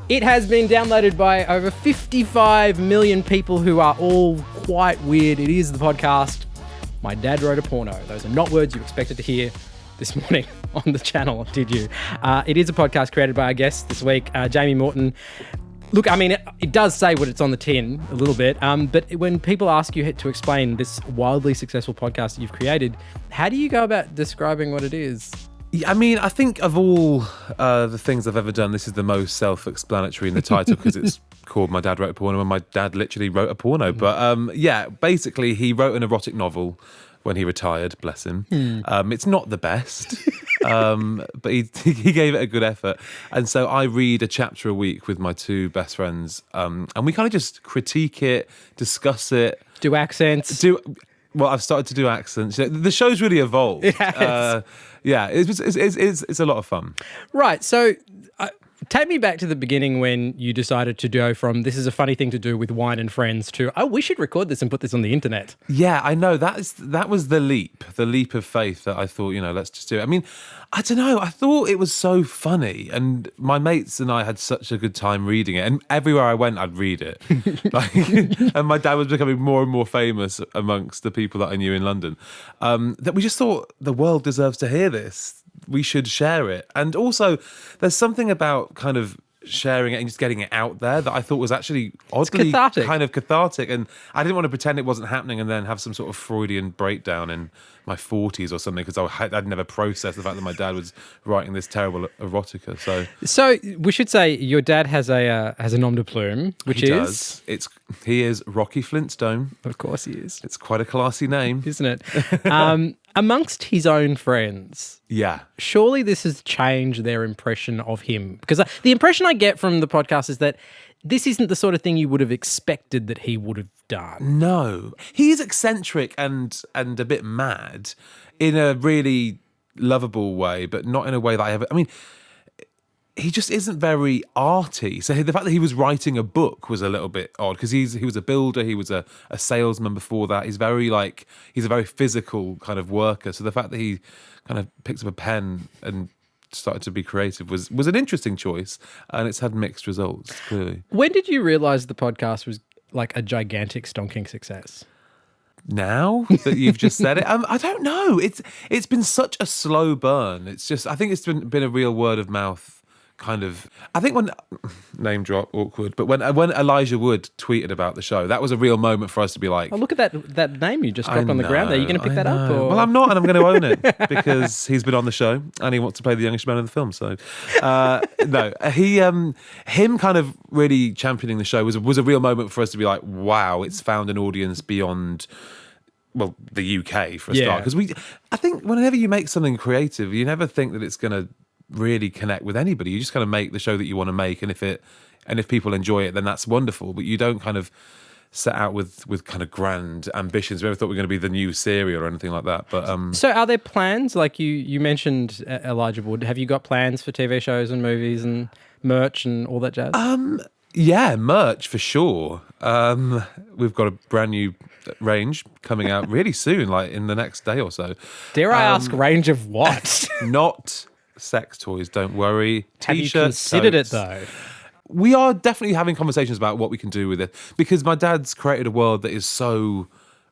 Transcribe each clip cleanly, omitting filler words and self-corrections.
It has been downloaded by over 55 million people who are all quite weird. It is the podcast, My Dad Wrote a Porno. Those are not words you expected to hear this morning on the channel, did you? It is a podcast created by our guest this week, Jamie Morton. Look, I mean, it does say what it's on the tin a little bit, but when people ask you to explain this wildly successful podcast that you've created, how do you go about describing what it is? I mean, I think of all the things I've ever done, this is the most self-explanatory in the title because it's called My Dad Wrote a Porno and my dad literally wrote a porno. But yeah, basically he wrote an erotic novel when he retired, bless him. It's not the best, but he gave it a good effort. And so I read a chapter a week with my two best friends and we kind of just critique it, discuss it. Do accents. Well, I've started to do accents. The show's really evolved. Yes. Yeah, it's a lot of fun. Right, so take me back to the beginning when you decided to go from this is a funny thing to do with wine and friends to, oh, we should record this and put this on the internet. Yeah, I know. That was the leap of faith that I thought, let's just do it. I mean, I don't know. I thought it was so funny and my mates and I had such a good time reading it and everywhere I went, I'd read it. And my dad was becoming more and more famous amongst the people that I knew in London, that we just thought the world deserves to hear this. We should share it. And also, there's something about kind of sharing it and just getting it out there that I thought was actually oddly kind of cathartic. And I didn't want to pretend it wasn't happening and then have some sort of Freudian breakdown in my 40s or something because I'd never processed the fact that my dad was writing this terrible erotica. So we should say your dad has a nom de plume, which he is Rocky Flintstone. Of course he is. It's quite a classy name, isn't it? Amongst his own friends, yeah. Surely this has changed their impression of him because the impression I get from the podcast is that this isn't the sort of thing you would have expected that he would have done. No. He's eccentric and a bit mad in a really lovable way, but not in a way that I mean, he just isn't very arty. So the fact that he was writing a book was a little bit odd because he was a builder, he was a salesman before that. He's a very physical kind of worker. So the fact that he kind of picked up a pen and started to be creative was an interesting choice, and it's had mixed results, clearly. When did you realise the podcast was like a gigantic stonking success? Now that you've just said it, I don't know. It's been such a slow burn. I think it's been a real word of mouth kind of. I think when name drop awkward, but when Elijah Wood tweeted about the show, that was a real moment for us to be like, oh, look at that name you just dropped on the ground there. Are you going to pick that up? Or? Well, I'm not, and I'm going to own it because he's been on the show and he wants to play the youngest man in the film. So no, him kind of really championing the show was a real moment for us to be like, wow, it's found an audience beyond. Well, the UK for a start, because I think whenever you make something creative, you never think that it's going to really connect with anybody. You just kind of make the show that you want to make, and if people enjoy it, then that's wonderful. But you don't kind of set out with kind of grand ambitions. We never thought we were going to be the new Serial or anything like that. But so, are there plans? Like you mentioned Elijah Wood. Have you got plans for TV shows and movies and merch and all that jazz? Yeah, merch for sure. We've got a brand new range coming out really soon, like in the next day or so. Dare I ask, range of what? Not sex toys, don't worry. Have you considered it though? We are definitely having conversations about what we can do with it because my dad's created a world that is so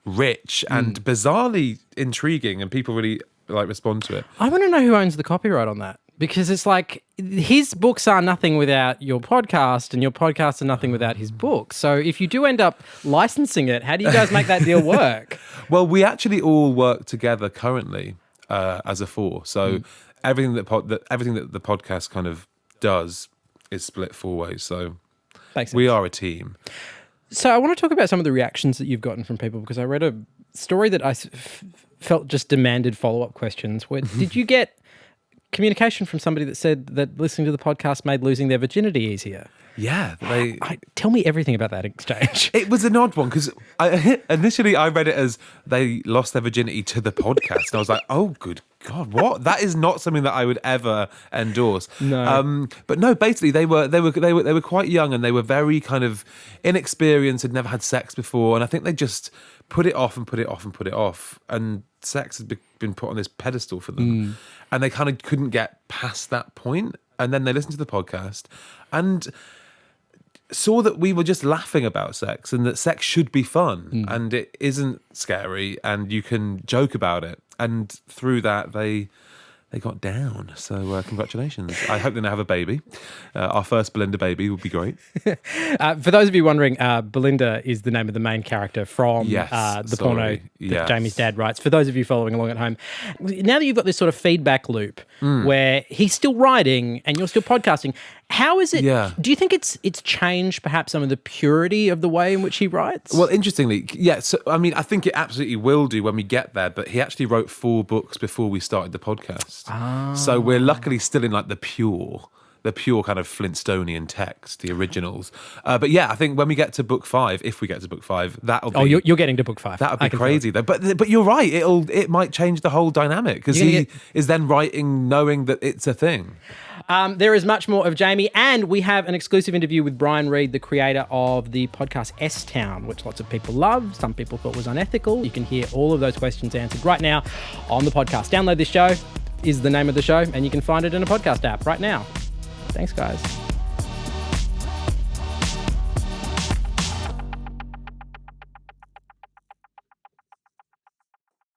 rich and bizarrely intriguing and people really respond to it. I want to know who owns the copyright on that. Because it's like his books are nothing without your podcast and your podcasts are nothing without his books. So if you do end up licensing it, how do you guys make that deal work? Well, we actually all work together currently as a four. So everything that the podcast kind of does is split four ways. So we are a team. So I want to talk about some of the reactions that you've gotten from people because I read a story that I felt just demanded follow-up questions. Did you get communication from somebody that said that listening to the podcast made losing their virginity easier? Yeah. Tell me everything about that exchange. It was an odd one because initially I read it as they lost their virginity to the podcast. And I was like, oh, good God, what? That is not something that I would ever endorse. No. But no, basically they were quite young and they were very kind of inexperienced, had never had sex before. And I think they just put it off and put it off and put it off. And sex had been put on this pedestal for them. And they kind of couldn't get past that point. And then they listened to the podcast. And saw that we were just laughing about sex and that sex should be fun and it isn't scary and you can joke about it. And through that, they got down. So congratulations. I hope they now have a baby. Our first Belinda baby would be great. For those of you wondering, Belinda is the name of the main character from the porno that Jamie's dad writes. For those of you following along at home, now that you've got this sort of feedback loop where he's still writing and you're still podcasting, how is it? Yeah. Do you think it's changed perhaps some of the purity of the way in which he writes? Well, interestingly, so, I mean, I think it absolutely will do when we get there, but he actually wrote 4 books before we started the podcast. So we're luckily still in like the pure kind of Flintstonian text, the originals. But yeah, I think when we get to book 5, if we get to book 5, that'll be... Oh, you're getting to book 5. That would be crazy though. But you're right, it might change the whole dynamic because he is then writing knowing that it's a thing. There is much more of Jamie, and we have an exclusive interview with Brian Reed, the creator of the podcast S-Town, which lots of people love. Some people thought was unethical. You can hear all of those questions answered right now on the podcast. Download This Show is the name of the show, and you can find it in a podcast app right now. Thanks, guys.